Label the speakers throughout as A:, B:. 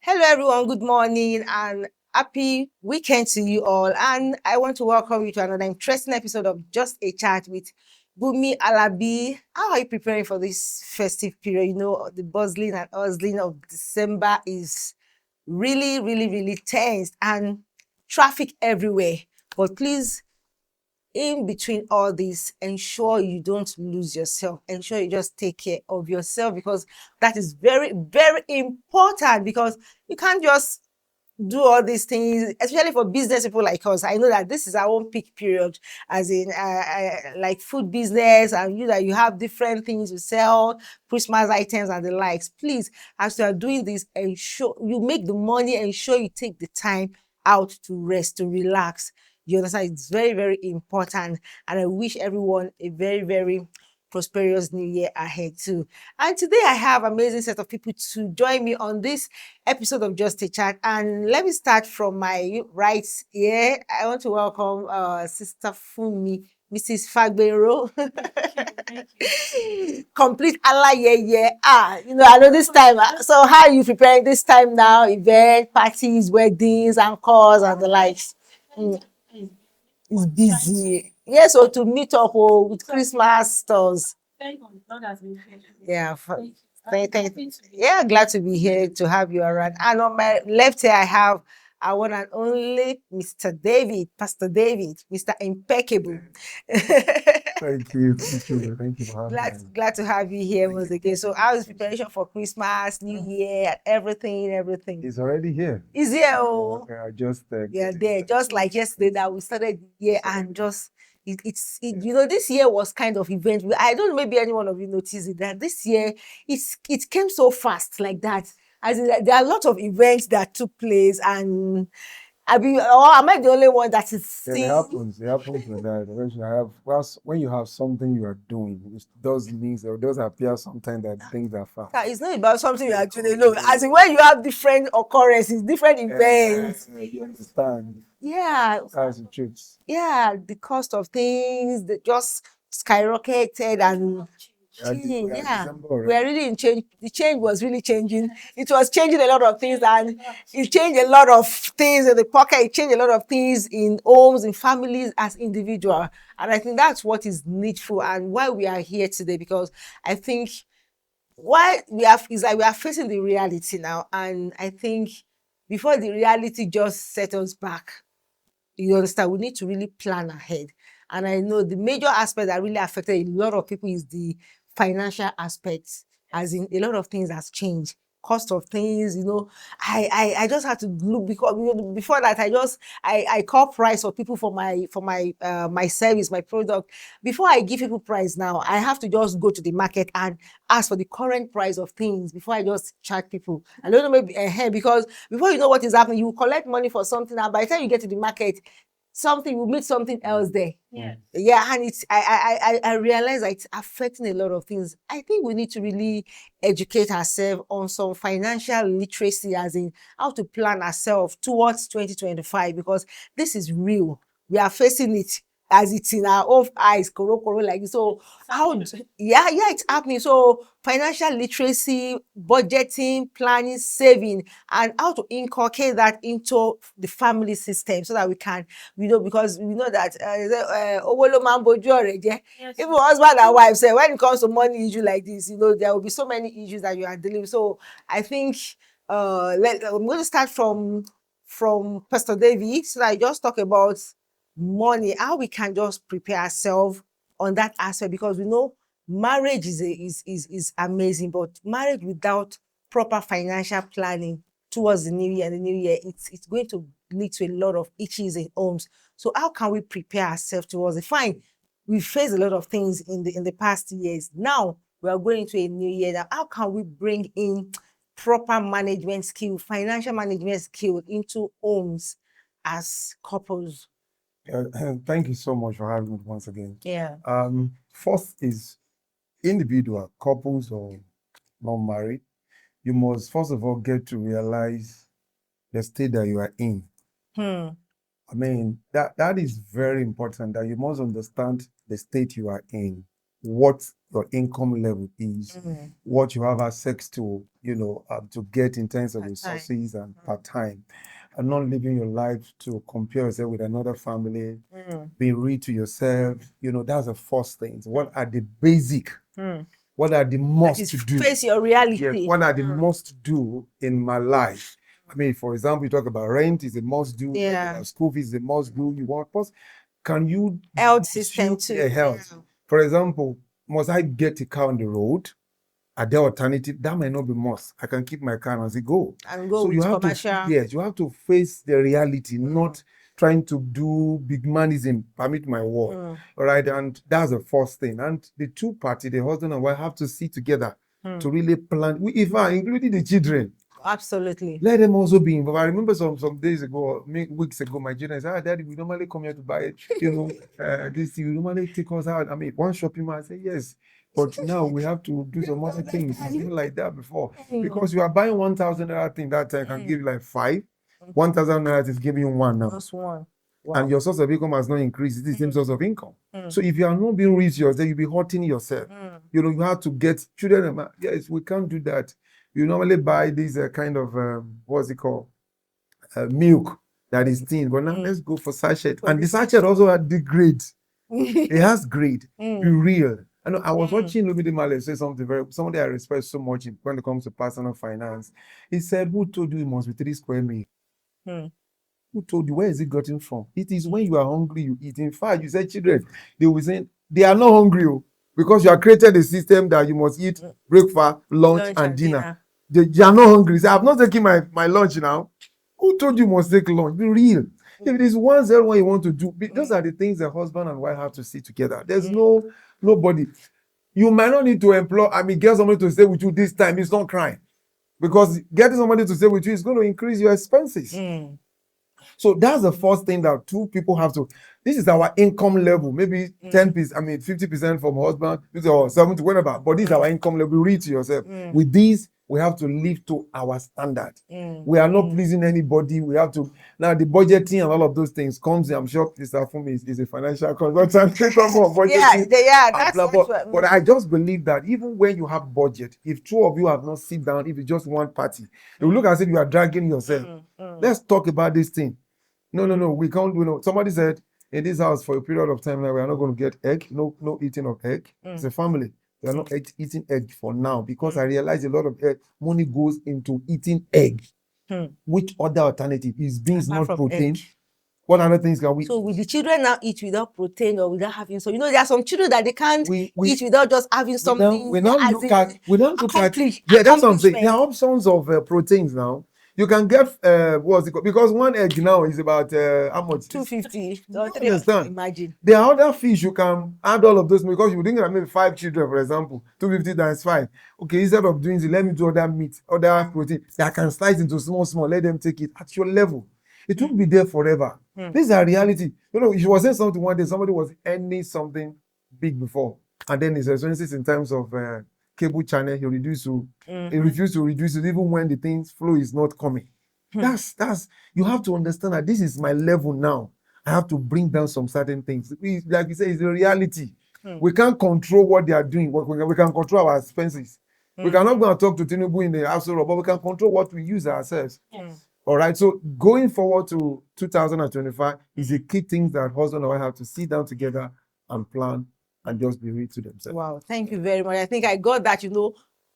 A: Hello, everyone. Good morning and happy weekend to you all. And I want to welcome you to another interesting episode of Just a Chat with Bunmi Alabi. How are you preparing for this festive period? You know, the bustling and hustling of December is really tense and traffic everywhere. But please, in between all this, ensure you don't lose yourself. Ensure you just take care of yourself because that is very important because you can't just do all these things, especially for business people like us. I know that this is our own peak period, as in like food business, and you have different things to sell, Christmas items and the likes. Please, as you are doing this, ensure you make the money, ensure you take the time out to rest, to relax. You understand? It's very important, and I wish everyone a very prosperous new year ahead too. And today I have amazing set of people to join me on this episode of Just a Chat. And let me start from my right here. I want to welcome Sister Funmi, Mrs. Fagbero.
B: Thank you.
A: Complete Alayeye. I know this time. So how are you preparing this time now? Event, parties, weddings, and calls and the likes. Mm, it's busy. Yes, so to meet up with Christmas stores.
B: Thank God, God has been faithful.
A: Yeah,
B: Thank you.
A: thank,
B: I'm
A: thank,
B: happy to be here.
A: yeah, glad to be here to have you around. And on my left here, I have our one and only Mr. David, Pastor David, Mr. Impeccable.
C: Thank you. Thank you for having me.
A: Glad to have you here
C: Thank
A: once
C: you.
A: again. So, how is preparation for Christmas, New Year, and everything?
C: It's already here.
A: Is here, oh,
C: Okay, I just
A: yeah, there. Just like yesterday that we started the year and just this year was kind of event. I don't know, maybe any one of you noticed it that this year it came so fast like that. As in, there are a lot of events that took place, and or am I the only one that is
C: It
A: seeing?
C: happens. It happens like that. When you have something you are doing, it does means or does appear sometimes that things are fast.
A: It's not about something you are doing alone. As in, when you have different occurrences, different events.
C: You understand?
A: Yeah,
C: That's the truth.
A: yeah, the cost of things they just skyrocketed and
C: We are
A: yeah,
C: December
A: we are
C: already.
A: really in change. The change was really changing. It was changing a lot of things, and it changed a lot of things in the pocket. It changed a lot of things in homes, in families, as individual. And I think that's what is needful and why we are here today. Because I think why we have is that we are facing the reality now, and I think before the reality just set us back, you understand? We need to really plan ahead. And I know the major aspect that really affected a lot of people is the financial aspects, as in a lot of things has changed. Cost of things, I just had to look because before that I call price for people for my service, my product. Before I give people price now, I have to just go to the market and ask for the current price of things before I just charge people. I don't know, maybe because before you know what is happening, you collect money for something, and by the time you get to the market, something will meet something else there.
B: Yes.
A: Yeah, and it's I realize that it's affecting a lot of things. I think we need to really educate ourselves on some financial literacy, as in how to plan ourselves towards 2025, because this is real. We are facing it as it's in our own eyes, koro like this. So yeah, it's happening. So financial literacy, budgeting, planning, saving, and how to inculcate that into the family system so that we can, because we know that owó ló máa ń bojú ọ̀rẹ́ jẹ́.
B: Yes.
A: Even husband and wife say when it comes to money issue like this, there will be so many issues that you are dealing with. So I think I'm going to start from Pastor David, so that I just talk about money, how we can just prepare ourselves on that aspect, because we know marriage is amazing, but marriage without proper financial planning towards the new year, it's going to lead to a lot of issues in homes. So how can we prepare ourselves towards it? Fine, we faced a lot of things in the past years. Now we are going into a new year. Now, how can we bring in proper management skill, financial management skill into homes as couples?
C: Thank you so much for having me once again.
A: Yeah.
C: First is individual couples or not married. You must first of all get to realize the state that you are in. I mean, that is very important, that you must understand the state you are in. what your income level is, what you have access to, to get in terms of resources and part-time, and not living your life to compare yourself with another family, being real to yourself. That's the first thing. What are the basic? What are the must to do?
A: Face your reality.
C: Yes, what are the must do in my life? I mean, for example, you talk about rent is a must do.
A: Yeah.
C: School fees is a must do. You want plus, can you
A: Health system too.
C: health?
A: Yeah.
C: For example, must I get a car on the road? Are there alternatives? That might not be must. I can keep my car as it go.
A: And go
C: So
A: with
C: you have
A: commercial.
C: to, yes, you have to face the reality, not trying to do big manism, permit my word. All right, and that's the first thing. And the two party, the husband and wife, have to sit together to really plan. If I including the children,
A: Absolutely.
C: let them also be involved. I remember some days ago, weeks ago, my children said, Daddy, we normally come here to buy it. This you normally take us out. I mean, one shopping mall. I say, yes. But now we have to do some other things. It's been like that before. Because you are buying 1,000 naira thing that time can give you like 5. 1,000 naira is giving you 1 now.
A: Just one. Wow.
C: And your source of income has not increased. It's the same source of income. So if you are not being rich yourself, you'll be hurting yourself. You have to get children. Yes, we can't do that. You normally buy this kind of what's it called? Milk that is thin. But now let's go for sachet. And the sachet also had the grade. It has grade. Be real. I was watching Lumide Male say something somebody I respect so much when it comes to personal finance. He said, "Who told you it must be 3 square meters? Who told you? Where is it gotten from? It is when you are hungry, you eat. In fact, you said children, they will say they are not hungry because you have created a system that you must eat breakfast, lunch and dinner. They are not hungry. Say, I'm not taking my lunch now. Who told you must take lunch? Be real. If it is 101 you want to do, those are the things the husband and wife have to see together. There's nobody. You might not need to employ, get somebody to stay with you this time. It's not crime. Because getting somebody to stay with you is going to increase your expenses. So that's the first thing that two people have to. This is our income level. Maybe 10%, 50% from husband, or 70%, whatever. But this is our income level. Read to yourself. With this, we have to live to our standard. We are not pleasing anybody. We have to. Now, the budgeting and all of those things comes in. I'm sure Mr. Fumi is a financial consultant.
A: That's
C: but I just believe that even when you have budget, if two of you have not sit down, if it's just one party, you look as if you are dragging yourself. Let's talk about this thing. No, we can't. Somebody said in this house for a period of time now we are not going to get egg. No eating of egg. It's a family. We are not eating egg for now because I realize a lot of money goes into eating egg. Which other alternative is beans, not protein? Egg. What other things can we?
A: So will the children now eat without protein or without having some? There are some children that they can't eat without just having something.
C: We don't look at. Yeah, that's what I'm saying. There are options of proteins now. You can get what's it called? Because one egg now is about how much?
A: 250.
C: Understand?
A: Imagine.
C: There are other fish you can add all of those because you think that maybe 5 children, for example, 250 times 5. Okay, instead of doing it, let me do other meat, other protein that can slice into small. Let them take it at your level. It won't be there forever. This is a reality. If you was saying something one day, somebody was earning something big before, and then his expenses in terms of cable channel, he refused to reduce it even when the things flow is not coming. That's you have to understand that this is my level now. I have to bring down some certain things. Like you say, it's the reality. We can't control what they are doing. We can control our expenses. We cannot go and talk to Tinubu in the household, but we can control what we use ourselves. All right. So going forward to 2025 is the key things that husband and wife have to sit down together and plan and just be real to themselves.
A: Wow, thank you very much. I think I got that,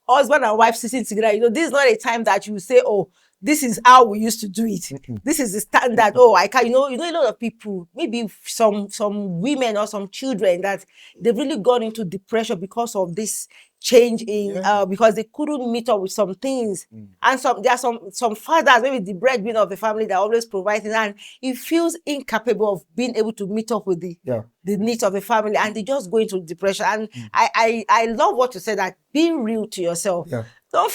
A: husband and wife sitting together. This is not a time that you say, oh, this is how we used to do it. This is the standard. Oh, I can, a lot of people, maybe some women or some children that they've really gone into depression because of this change in because they couldn't meet up with some things. And there are some fathers, maybe the breadwinner of the family that always provides, and he feels incapable of being able to meet up with the needs of the family, and they just go into depression. And I love what you said, that being real to yourself. Don't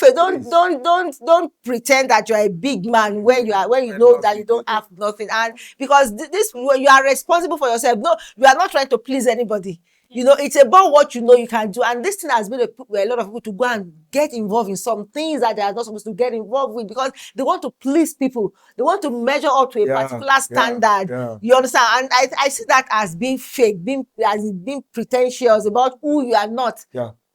A: pretend that you're a big man when you know that you don't have nothing. And because this you are responsible for yourself. No, you are not trying to please anybody. You know, it's about what you know you can do. And this thing has made a lot of people to go and get involved in some things that they are not supposed to get involved with because they want to please people. They want to measure up to a particular standard. You understand? And I see that as being fake, as being pretentious about who you are not.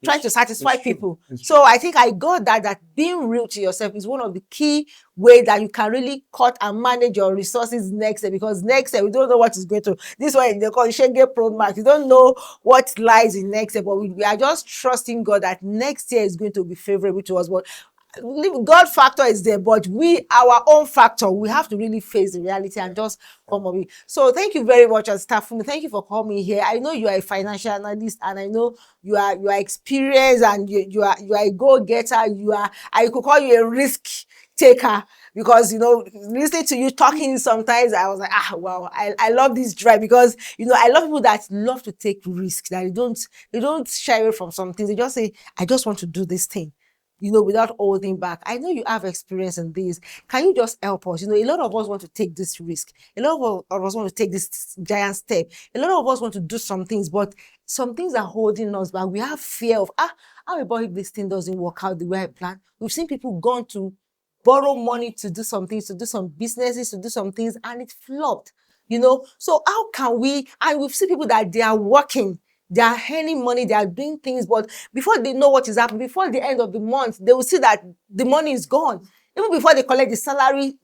A: Trying to satisfy people. So I think I got that being real to yourself is one of the key ways that you can really cut and manage your resources next year, because next year we don't know what is going to. This one they call Shenge Pro Max. You don't know what lies in next year, but we are just trusting God that next year is going to be favorable to us. But God factor is there, but our own factor, we have to really face the reality and just come up with. So thank you very much, Stafumi. Thank you for coming here. I know you are a financial analyst, and I know you are experienced, and you are a go-getter. I could call you a risk taker, because you know, listening to you talking sometimes I was like, wow, I love this drive, because you know, I love people that love to take risks, that they don't shy away from some things. They just say, I just want to do this thing, you know, without holding back. I know you have experience in this. Can you just help us? You know, a lot of us want to take this risk. A lot of us want to take this giant step. A lot of us want to do some things, but some things are holding us back. We have fear of, how about if this thing doesn't work out the way I plan? We've seen people gone to borrow money to do some things, to do some businesses, to do some things, and it flopped, you know. So how can we, and we've seen people that they are working, they are earning money, they are doing things, but before they know what is happening, before the end of the month, they will see that the money is gone. Even before they collect the salary,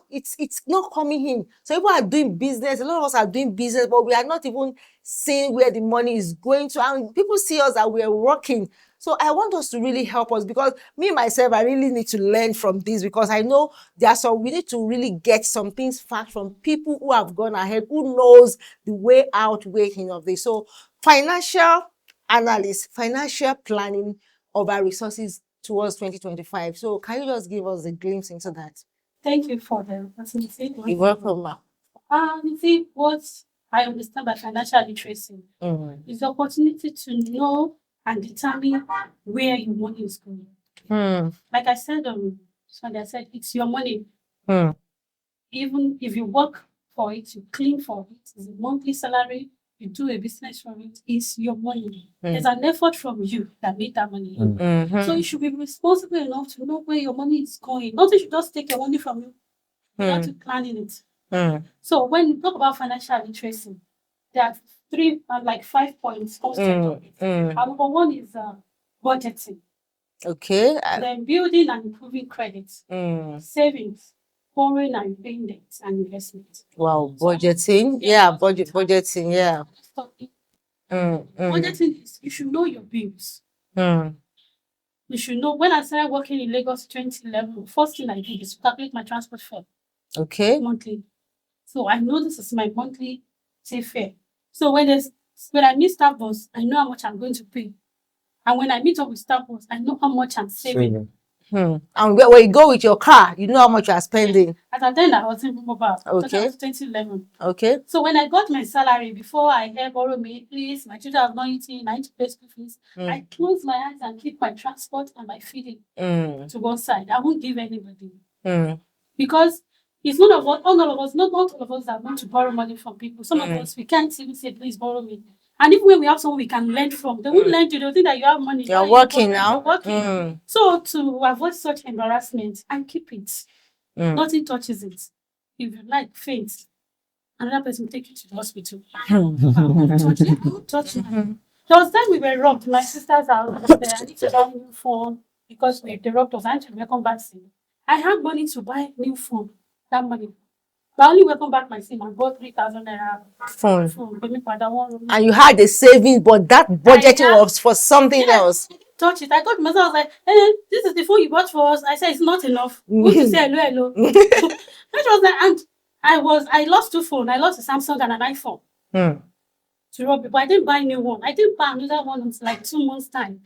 A: it's not coming in. So people are doing business, a lot of us are doing business, but we are not even seeing where the money is going to. And people see us that we are working. So I want us to really help us, because me, myself, I really need to learn from this, because I know we need to really get some things fact from people who have gone ahead, who knows the way out, way in of this. So financial analyst, financial planning of our resources towards 2025. So can you just give us a glimpse into that?
B: Thank you for the opportunity.
A: You're welcome, ma.
B: You see, what I understand by financial literacy is the opportunity to know and determine where your money is going. Like I said, Sunday, I said it's your money. Even if you work for it, you clean for it, it's a monthly salary, you do a business for it, it's your money. There's an effort from you that made that money. So you should be responsible enough to know where your money is going. Not that you just take your money from you without you planning it. So when you talk about financial literacy, there are 5 points. Number one is budgeting.
A: Okay.
B: Then building and improving credit. Savings, borrowing and paying debt, and investment.
A: Wow, budgeting. Budgeting, yeah.
B: Budgeting is, you should know your bills. You should know. When I started working in Lagos 2011, first thing I did is to calculate my transport fare.
A: Okay.
B: Monthly. So I know this is my monthly fare. So when I meet staff boss, I know how much I'm going to pay. And when I meet up with staff boss, I know how much I'm saving.
A: And when you go with your car, you know how much you are spending.
B: At then I was in mobile.
A: Okay.
B: 2011.
A: Okay.
B: So when I got my salary, before I borrow me, please, my children are not eating, I need to pay school fees. I close my eyes and keep my transport and my feeding to one side. I won't give anybody. Because it's not all of us, not all of us that want to borrow money from people. Some of us, we can't even say, please borrow me. And even when we have someone we can lend from, they won't lend you. They'll think that you have money.
A: You're working now.
B: You're working. So to avoid such embarrassment, I keep it. Nothing touches it. If you like, faint, another person will take you to the hospital. Touch it. There was time we were robbed. My sister's house there. I need to buy a new phone because they robbed us. I need to welcome back SIM. I had money to buy a new phone. That money. But I only welcome back my SIM and bought 3,000 naira phone.
A: And you had a savings, but that budgeting was for something else.
B: I didn't touch it. I got myself, I was like, hey, this is the phone you bought for us. I said, it's not enough. Who's to say hello? That was like, and I lost 2 phones. I lost a Samsung and an iPhone. To rob people. I didn't buy a new one. I didn't buy another one until like 2 months' time.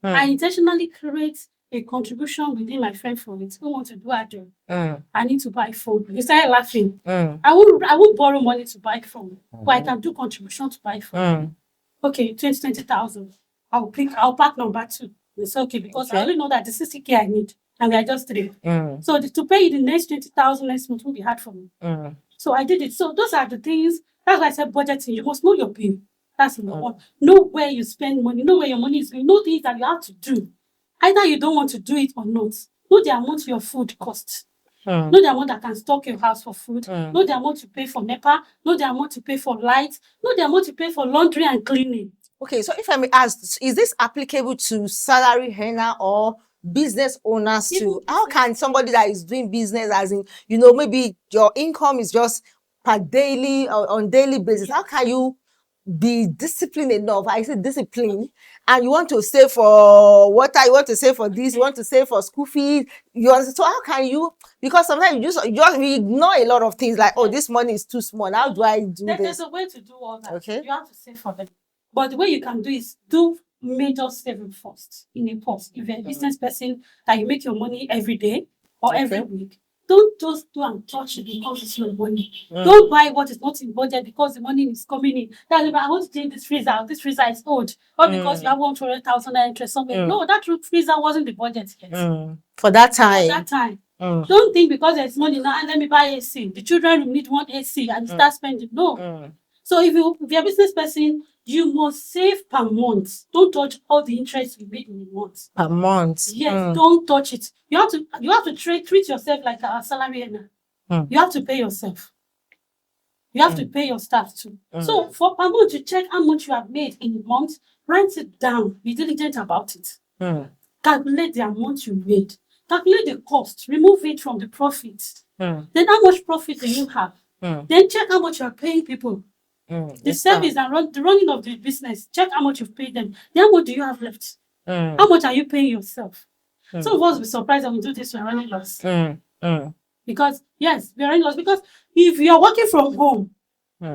B: I intentionally create a contribution within my friend for it. Who want to do a job? I need to buy phone. You started laughing. I won't borrow money to buy phone, but I can do contribution to buy phone. Okay, 20,000. I'll pack number 2. It's okay because I only know that the 60K I need, and we are just 3. So to pay the next 20,000 next month will be hard for me. So I did it. So those are the things. That's why I said budgeting. You must know your bill. That's number one. Know where you spend money. Know where your money is going. Know things that you have to do. Either you don't want to do it or not. Know the amount your food costs. Know the amount that can stock your house for food. Know the amount to pay for NEPA. Know the amount to pay for light. Know the amount to pay for laundry and cleaning.
A: Okay, so if I may ask, is this applicable to salary earner or business owners too? How can somebody that is doing business, as in, maybe your income is just per daily or on daily basis, how can you be disciplined enough? I say discipline, and you want to save for water, you want to save for this, you want to save for school fees. So how can you? Because sometimes we ignore a lot of things like, oh, this money is too small. How do I do this?
B: There's a way to do all that.
A: Okay.
B: You have to save for them. But the way you can do is do major saving first in a pause. If you're a business person that you make your money every day or every week, don't just go and touch it because it's your money. Don't buy what is not in budget because the money is coming in. That's I want to change this freezer. This freezer is old. Or because you have 100,000 interest somewhere. No, that freezer wasn't the budget yet.
A: For that time.
B: For that time. Don't think because there's money now and let me buy AC. The children will need one AC and start spending. No. So if you're a business person, you must save per month. Don't touch all the interest you make in a month.
A: Per month.
B: Yes, don't touch it. You have to treat yourself like a salary earner. You have to pay yourself. You have to pay your staff too. So for per month, you check how much you have made in a month, write it down, be diligent about it. Calculate the amount you made. Calculate the cost, remove it from the profit. Then how much profit do you have? Then check how much you are paying people. The service and the running of the business, check how much you've paid them. Then how much do you have left? How much are you paying yourself? Some of us will be surprised when we do this, we're running loss. Because, yes, we're running loss. Because if you're working from home,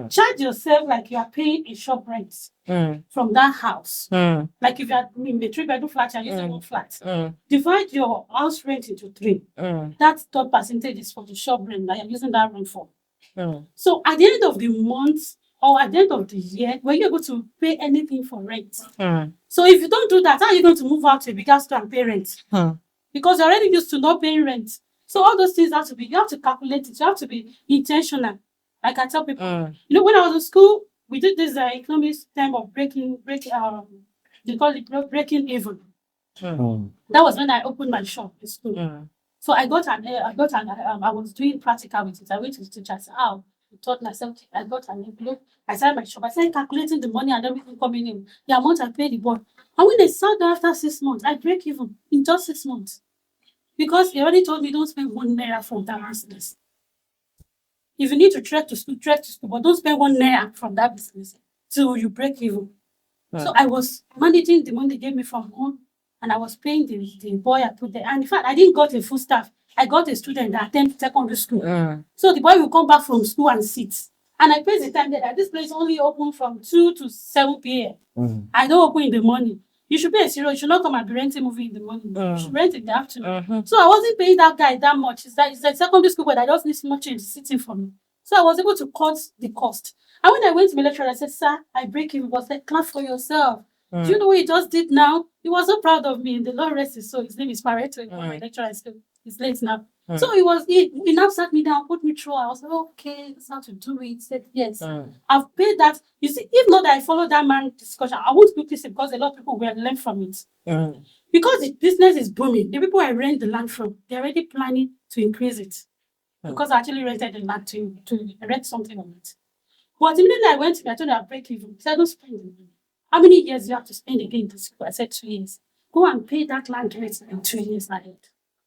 B: charge yourself like you are paying a shop rent from that house. Like if you are in a 3-bedroom flat, you're using one flat. Divide your house rent into 3. That third percentage is for the shop rent that you're using that rent for. So at the end of the month, or at the end of the year, were you able to pay anything for rent? So if you don't do that, how are you going to move out to a bigger store and pay rent? Because you're already used to not paying rent. So all those things you have to calculate it. You have to be intentional. Like I tell people, when I was in school, we did this economics term of breaking they call it breaking even. That was when I opened my shop in school. So I was doing practical with it. I went to the teacher. I said, I taught myself. I got an envelope. I started my shop. I started calculating the money and everything coming in, the amount I paid the boy. And when they saw that after 6 months, I break even in just 6 months. Because they already told me don't spend 1 naira from that business. If you need to trek to school, but don't spend 1 naira from that business till you break even. So I was managing the money they gave me from home, and I was paying the boy I put there. And in fact, I didn't got a full staff. I got a student that attended secondary school. So the boy will come back from school and sit. And I paid the time that this place only open from 2 to 7 p.m. I don't open in the morning. You should pay a zero. You should not come and be renting movie in the morning. You should rent in the afternoon. So I wasn't paying that guy that much. It's like secondary school, but I just need so much change sitting for me. So I was able to cut the cost. And when I went to my lecturer, I said, sir, I break even. He was like, clap for yourself. Do you know what he just did now? He was so proud of me. And the Lord rest his soul. His name is Pareto. My lecturer is still, he's late now. So he now sat me down, put me through. I was like, okay, that's how to do it. He said, yes. I've paid that. You see, if not that I follow that man's discussion, I won't speak this because a lot of people will learn from it. Because the business is booming. The people I rent the land from, they're already planning to increase it. Because I actually rented the land to rent something on it. But immediately I went to me, I told her I break even. He said, don't spend the money. How many years do you have to spend again to school? I said 2 years. Go and pay that land rate in 2 years ahead.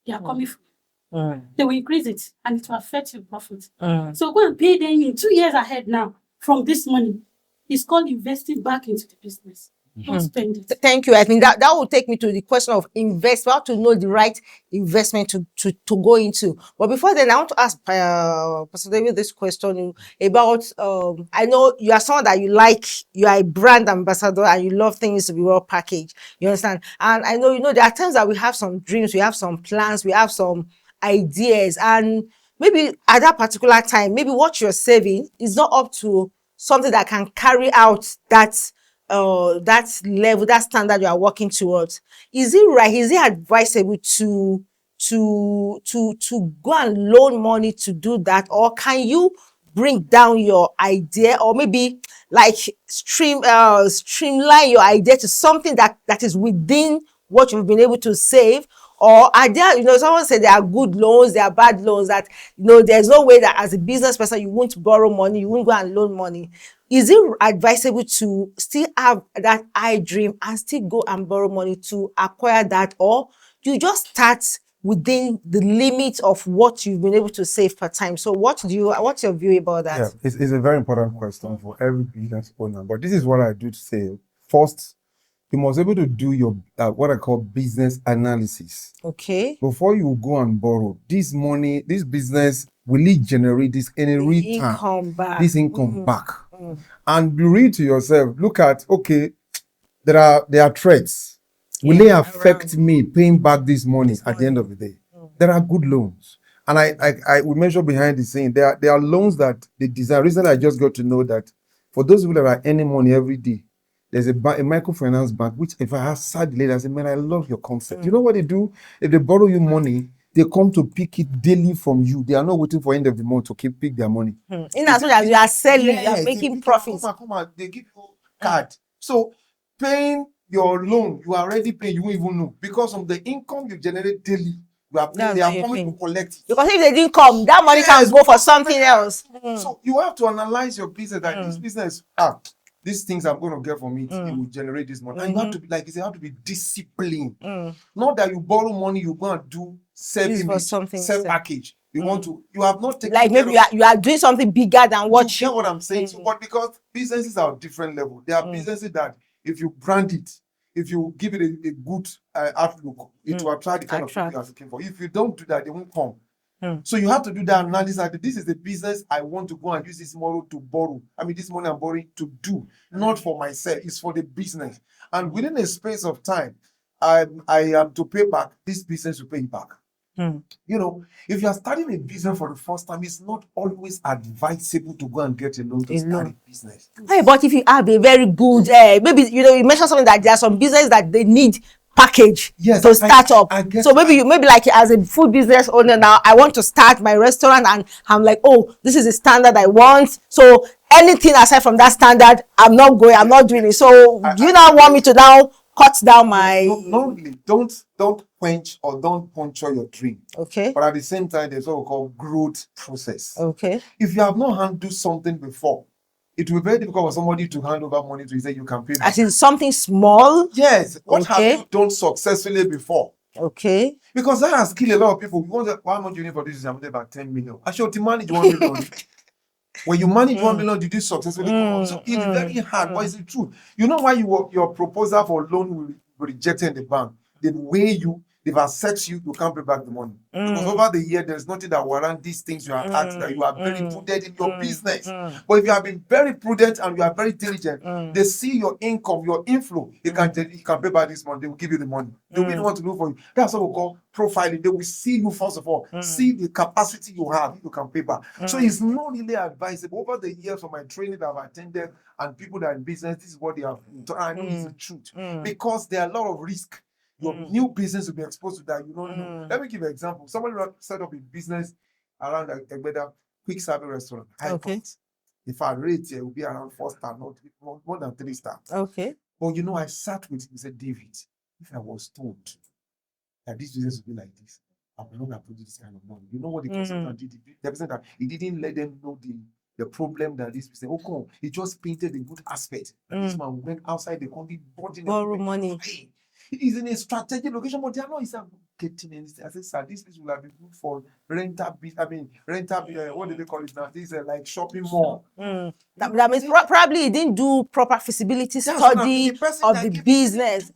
B: They are coming from they will increase it and it will affect your profit. So go and pay them in 2 years ahead now from this money. It's called investing back into the business. Don't spend it.
A: Thank you. I think that will take me to the question of investment, how to know the right investment to go into. But before then, I want to ask Pastor David this question about, I know you are someone that you are a brand ambassador and you love things to be well packaged. You understand? And I know, there are times that we have some dreams, we have some plans, we have some ideas, and maybe at that particular time, maybe what you're saving is not up to something that can carry out that level, that standard you are working towards. Is it right? Is it advisable to go and loan money to do that, or can you bring down your idea, or maybe like streamline your idea to something that is within what you've been able to save? Or are there, someone said there are good loans, there are bad loans, that, there's no way that as a business person, you won't borrow money, you won't go and loan money. Is it advisable to still have that high dream and still go and borrow money to acquire that? Or you just start within the limit of what you've been able to save per time? So what's your view about that?
C: Yeah, it's a very important question for every business owner. But this is what I do say. First, you must be able to do your what I call business analysis.
A: Okay.
C: Before you go and borrow, this money, this business, will it generate this any return?
A: Income back.
C: This income back. And you read to yourself, look at, okay, there are threats. Will they affect me paying back this money at the end of the day? There are good loans. And I will measure behind the scene. There are loans that they design. Recently, I just got to know that for those people that are earning money every day, there's a microfinance bank, which if I ask sad lady, I say, man, I love your concept. You know what they do? If they borrow you money, they come to pick it daily from you. They are not waiting for end of the month to pick their money.
A: In as much as you are selling, you are making profits.
C: Come on, they give you card. So paying your loan, you are already paying, you won't even know. Because of the income you generate daily, they are coming to collect it.
A: Because if they didn't come, that money can go for something else.
C: So you have to analyze your business, that this business, these things I'm going to get from it, it will generate this money. And you have to be, like you say, you have to be disciplined. Not that you borrow money, you go and do sell package. You want to, you have not taken,
A: like maybe you are doing something bigger than what
C: you get what I'm saying. So, but because businesses are different level, there are businesses that if you brand it, if you give it a good outlook, it will attract the kind of people you are looking for. If you don't do that, they won't come. So you have to do that analysis. That this is the business I want to go and use this model to borrow. I mean, this money I'm borrowing to do, not for myself. It's for the business. And within a space of time, I am to pay back. This business will pay you back. If you are starting a business for the first time, it's not always advisable to go and get a loan to start a business.
A: Hey, but if you have a very good, maybe you mentioned something that there are some business that they need package to start up. So maybe like as a food business owner now, I want to start my restaurant and I'm like, oh, this is the standard I want. So anything aside from that standard, I'm not doing it. So do you now want me to now cut down my...
C: Don't quench or don't puncture your dream.
A: Okay.
C: But at the same time, there's what we call growth process.
A: Okay.
C: If you have not handled something before, it will be very difficult for somebody to hand over money to you, say you can pay.
A: As in something small?
C: Yes. What have you done successfully before?
A: Okay.
C: Because that has killed a lot of people. Why much you need for this? I'm about 10 million. I should manage 1 million. When you manage 1 million, you do successfully come on. So it's very hard. But it's the truth. You know why your proposal for loan will be rejected in the bank? The way they've assessed you can't pay back the money. Because over the year, there's nothing that warrant these things you are asked, that you are very prudent in your business. But if you have been very prudent and you are very diligent, they see your income, your inflow. You can pay back this money. They will give you the money. They will really want to look for you. That's what we call profiling. They will see you first of all, see the capacity you have, you can pay back. So it's not really advisable. Over the years of my training that I've attended and people that are in business, this is what they have done. I know it's the truth. Because there are a lot of risk. Your new business will be exposed to that. You don't know. Let me give you an example. Somebody set up a business around Egbeda, quick service restaurant. If I rate it will be around 4 star, not more than 3 star.
A: Okay.
C: But I sat with him and said, David, if I was told that this business would be like this, I would not have put this kind of money. You know what the consultant did? The person that he didn't let them know the problem that this person. He just painted the good aspect. This man went outside the country,
A: borrow money.
C: He's in a strategic location, but they are not getting anything. I said, sir, this place will have been good for rental. What do they call it now? This is like shopping mall.
A: That means probably he didn't do proper feasibility study of the business.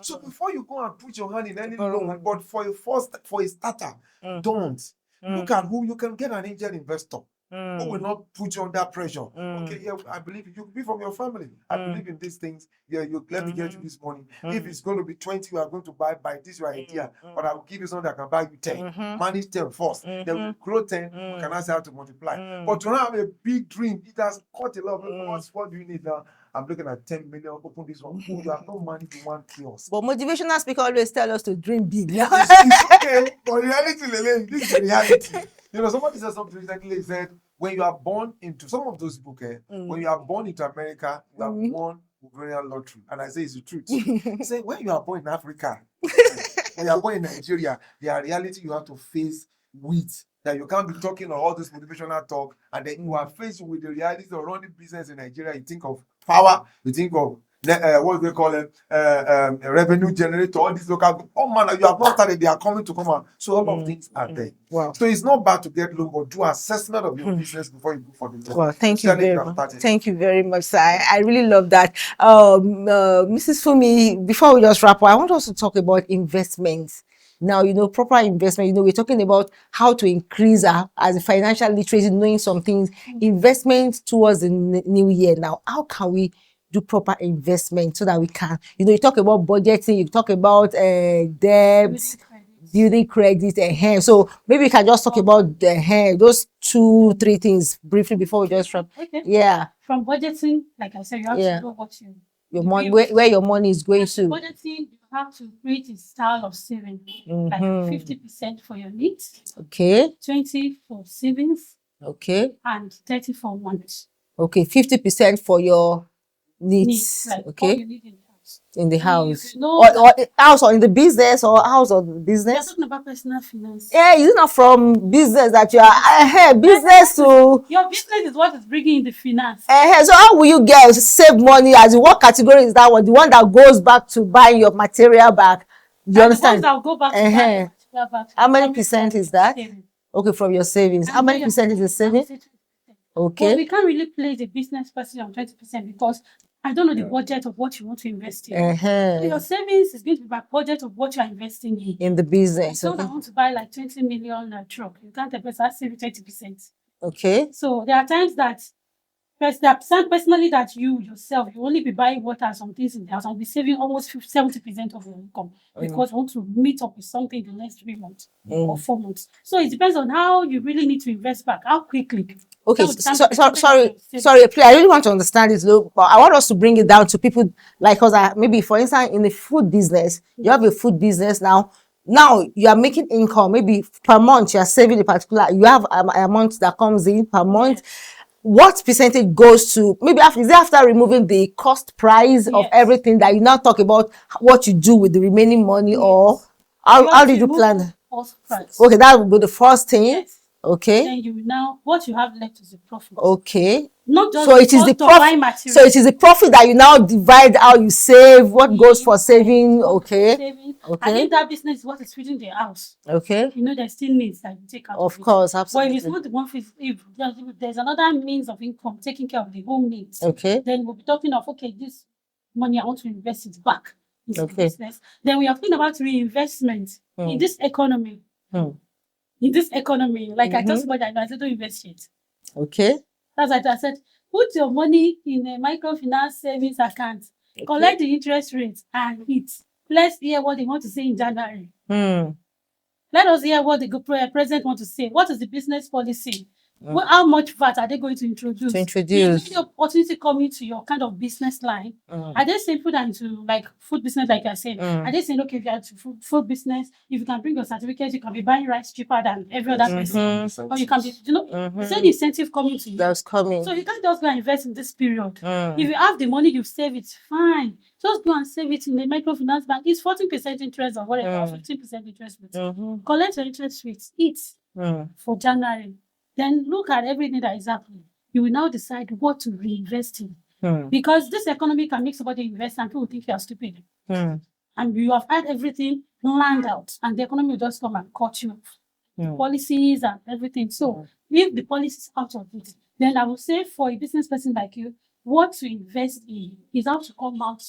C: So before you go and put your hand in any loan, but for a starter, don't. Look at who you can get. An angel investor who will not put you under pressure. Okay, I believe you could be from your family. I believe in these things. Let me get you this money. If it's going to be 20, you are going to buy this your idea, but I will give you something that can buy you 10. Manage 10 first. Then we grow 10. We can ask how to multiply. But to have a big dream, it has caught a lot of people. What do you need now? I'm looking at 10 million. Open this one. You have no money to one kiosk.
A: But motivational speakers always tell us to dream big.
C: It's okay. But reality, this is reality. You know, somebody said something recently. He said, when you are born into some of those people, when you are born into America, you are born Bavarian lottery. And I say it's the truth. He said, when you are born in Africa, when you are born in Nigeria, there are reality you have to face with. That you can't be talking on all this motivational talk, and then you are faced with the realities of running business in Nigeria. You think of power, you think of what do they call it? Revenue generator, all these local. Oh man, you have not started, they are coming to come out. So all of things are there.
A: Wow.
C: So it's not bad to get loan, but do assessment of your business before you go for the loan.
A: Well, thank you very much. Thank you very much, sir. I really love that. Mrs. Fumi, before we just wrap up, I want us to talk about investments. Now, you know, proper investment, you know, we're talking about how to increase as a financial literacy, knowing some things, investment towards the new year. Now, how can we do proper investment so that we can, you know, you talk about budgeting, you talk about debt, building credit, and so maybe we can just talk about those 2-3 things briefly before we just wrap.
B: Okay.
A: Yeah.
B: From budgeting, like I said, you have to know what
A: your money, where your money is going to.
B: Budgeting, you have to create a style of saving, like 50% for your needs. Okay. 20 for savings. Okay. And 30 for wants.
A: Okay, 50% for your needs.
B: Like
A: okay.
B: What you need
A: in the house.
B: You know,
A: or house or in the business or house or the business.
B: You're talking about personal finance.
A: Yeah, is it not from business that you are business to
B: your business is what is bringing in the finance.
A: So how will you get save money? As in what category is that one? The one that goes back to buying your material back. Do you understand?
B: The ones that will go back to buying your material back.
A: How many percent is that? Okay, from your savings. How many percent is the savings? Okay.
B: But we can't really place a business person on 20% because I don't know the budget of what you want to invest in. So your savings is going to be by budget of what you are investing in
A: the business.
B: So I want to buy like 20 million truck. You can't save 20%.
A: Okay.
B: So there are times that personally that you yourself, you only be buying water and some things in the house and be saving almost 70% of your income because you want to meet up with something in the next 3 months or 4 months. So it depends on how you really need to invest back, how quickly.
A: Okay, sorry, please, I really want to understand this, but I want us to bring it down to people like us. Maybe, for instance, in the food business, you have a food business now. Now you are making income. Maybe per month you are saving a particular. You have an amount that comes in per month. Yes. What percentage goes to maybe after removing the cost price of everything that you now talk about what you do with the remaining money or how did you plan?
B: Cost price.
A: Okay, that would be the first thing.
B: Yes.
A: Okay.
B: Then you now what you have left is the profit.
A: Okay.
B: Not just
A: so it is the profit. So it is the profit that you now divide how you save, what goes for saving. Okay.
B: Saving. I think that business is what is feeding the house.
A: Okay.
B: You know, there's still needs that you take out.
A: Of course, absolutely.
B: But if it's not the one, if there's another means of income taking care of the home needs,
A: okay,
B: then we'll be talking of this money I want to invest it back into the business. Then we are thinking about reinvestment in this economy. In this economy, like I told somebody, I said, don't invest it.
A: Okay.
B: That's like I said, put your money in a microfinance savings account, collect the interest rate, and hit. Let's hear what they want to say in January. Let us hear what the president want to say. What is the business policy? How much VAT are they going to introduce? Is the opportunity coming to your kind of business line? Are they saying put into like food business, like I said? Are they saying, okay, if you are to food business, if you can bring your certificates, you can be buying rice cheaper than every other person. Or you can be, there's any incentive coming to you.
A: That's coming.
B: So you can't just go and invest in this period. If you have the money, you save it, fine. Just go and save it in the microfinance bank. It's 14% interest or whatever, 15% interest rate. Collect your interest rates, eat for January. Then look at everything that is happening. You will now decide what to reinvest in. Because this economy can make somebody invest and people think you are stupid. And you have had everything planned out and the economy will just come and cut you off. Policies and everything. So if the policy is out of it, then I would say for a business person like you, what to invest in is how to come out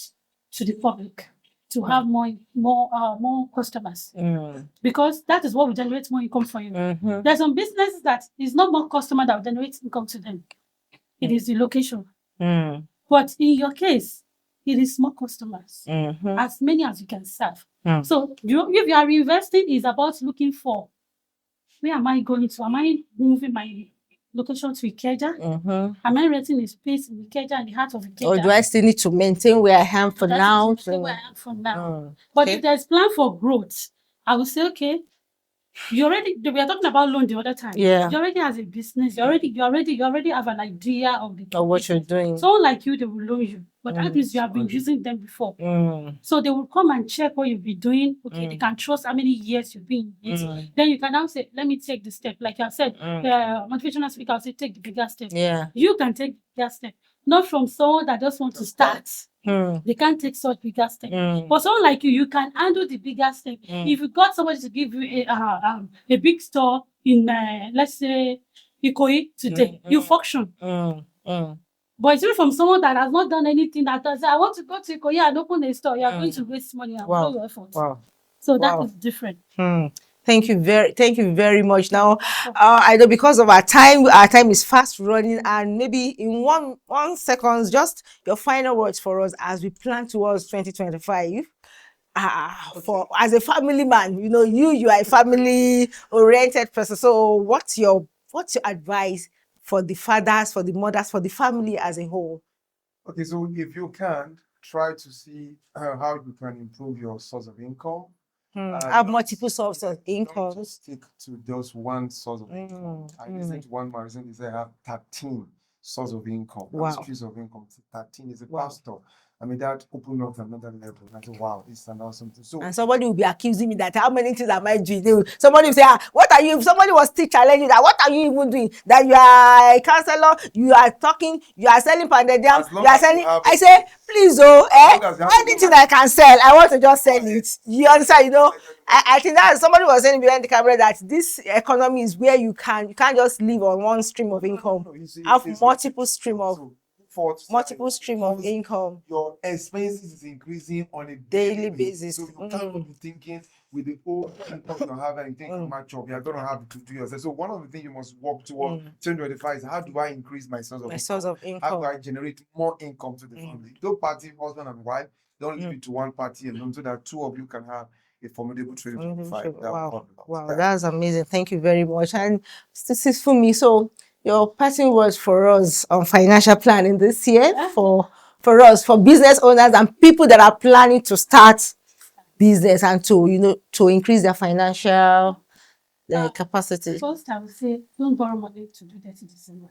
B: to the public to have more customers. Because that is what will generate more income for you. There's some businesses that is not more customer that will generate income to them. It is the location. But in your case, it is more customers. As many as you can serve. So if you are reinvesting, it's about looking for where am I going to? Am I moving my location to Ikeja? Am I renting a space in Ikeja in the heart of Ikeja?
A: Or do I still need to maintain where I am for now?
B: But if there's plan for growth, I will say, okay, we are talking about loan the other time.
A: Yeah.
B: You already has a business. You already have an idea of
A: what you're doing.
B: Someone like you, they will loan you, but that means you have been using them before. So they will come and check what you've been doing. Okay, they can trust how many years you've been in it. Then you can now say, let me take the step. Like I said, the motivational speaker will say, take the bigger step.
A: Yeah.
B: You can take the bigger step, not from someone that just wants to start. They can't take such bigger step. But someone like you can handle the bigger step. If you got somebody to give you a big store in, let's say, Ikoyi today, you function. But it's really from someone that has not done anything, that does, I want to go to Ikoyi and open a store. You are going to waste money and blow your effort. So that is different.
A: Thank you very much. Now, I know because of our time is fast running, and maybe in one second, just your final words for us as we plan towards 2025. For as a family man, you are a family oriented person. So what's your advice for the fathers, for the mothers, for the family as a whole?
C: Okay, so if you can, try to see how you can improve your source of income.
A: Have multiple sources of income.
C: Don't stick to just one source of income. I listened to one man recently say I have 13 sources of income.
A: Wow.
C: Streams of income. 13 is a pastor. I mean, that opened up another level. I said, wow, it's an awesome thing. So,
A: and somebody will be accusing me that how many things am I doing? Somebody will say, what are you? If somebody was still challenging that, what are you even doing? That you are a counselor, you are talking, you are selling pounded yam, you are selling. I say, please, anything I can sell, I want to just sell it. You understand? I think that somebody was saying behind the camera that this economy is where you can't just live on one stream of income. Have multiple stream of income.
C: Your expenses is increasing on a
A: daily basis.
C: So you can't be thinking with the whole income you have and you think too much of, you're going to have to do yourself. So one of the things you must work towards 2025 is, how do I increase my source of income? How do I generate more income to the family? Don't party, husband and wife, don't leave it to one party alone, so that two of you can have a formidable 2025.
A: Wow, that's amazing. Thank you very much. And this is for me. So your parting words for us on financial planning this year, for us, for business owners and people that are planning to start business and to increase their financial capacity.
B: First, I would say, don't borrow money to do dirty December.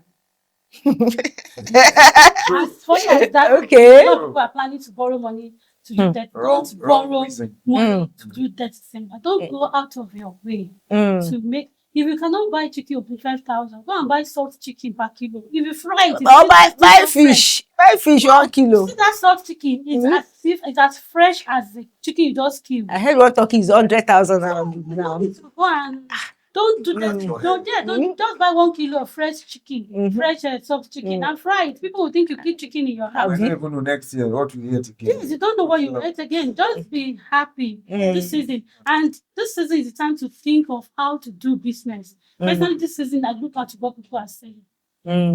B: As funny as that,
A: okay.
B: A lot of people are planning to borrow money to do that. Don't borrow money to do that December. Don't go out of your way to make. If you cannot buy chicken of 5,000, go and buy salt chicken per kilo. If you fry it,
A: or buy fish. Buy fish 1 kilo.
B: See that salt chicken? It's as fresh as the chicken you just killed.
A: I heard one turkey is 100,000 now.
B: Go and don't do that. Don't just buy 1 kilo of fresh chicken, fresh soft chicken, and fry it. People will think you keep chicken in your house.
C: I don't even know next year what you eat again.
B: Yes, you don't know what you eat again. Just be happy this season. And this season is the time to think of how to do business. Personally, this season, I look at what people are saying.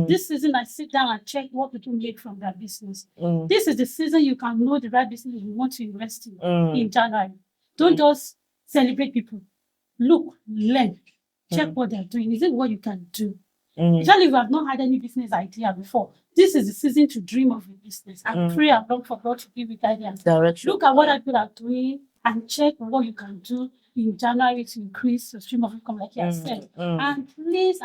B: This season, I sit down and check what people make from their business. This is the season you can know the right business you want to invest in January. Don't just celebrate people. Look, learn, check what they're doing. Is it what you can do? Especially if you have not had any business idea before, this is the season to dream of a business and pray along for God to give you guidance.
A: Direction.
B: Look at what other people are doing and check what you can do in January to increase your stream of income, like you have said. And please,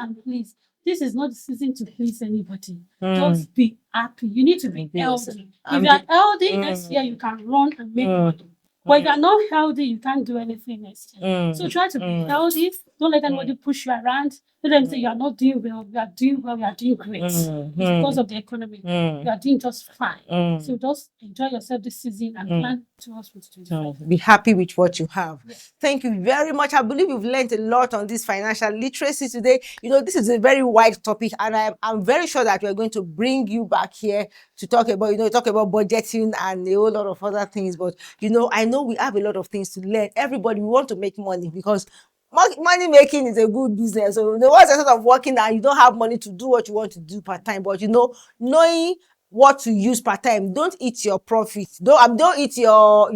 B: this is not the season to please anybody. Just be happy. You need to be healthy. If you are healthy, next year you can run and make money. But if you're not healthy, you can't do anything next year. So try to be healthy. Don't let anybody push you around. Let them say you're not doing well. We are doing well. We are doing great. It's because of the economy. We are doing just fine. So just enjoy yourself this season and plan towards 2025.
A: Be happy with what you have. Yes. Thank you very much. I believe we've learned a lot on this financial literacy today. This is a very wide topic, and I'm very sure that we're going to bring you back here to talk about, budgeting and a whole lot of other things. But, I know we have a lot of things to learn. Everybody, we want to make money because money making is a good business. So what's the sort of working and you don't have money to do what you want to do part time, but knowing what to use per time. Don't eat your profit. Don't eat your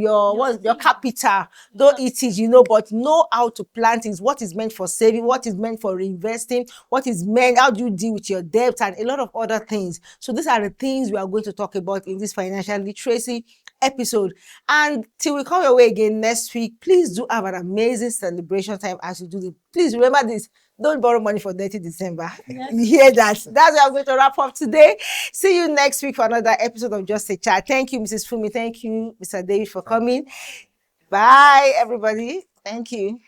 A: capital. Don't eat it, you know, but know how to plan things. What is meant for saving, what is meant for reinvesting, what is meant, how do you deal with your debt, and a lot of other things. So these are the things we are going to talk about in this financial literacy episode. And till we come your way again next week, please do have an amazing celebration time as you do it. Please remember this. Don't borrow money for 30 December.
B: Yes.
A: You hear that? That's where I'm going to wrap up today. See you next week for another episode of Just a Chat. Thank you, Mrs. Fumi. Thank you, Mr. David, for coming. Bye, everybody. Thank you.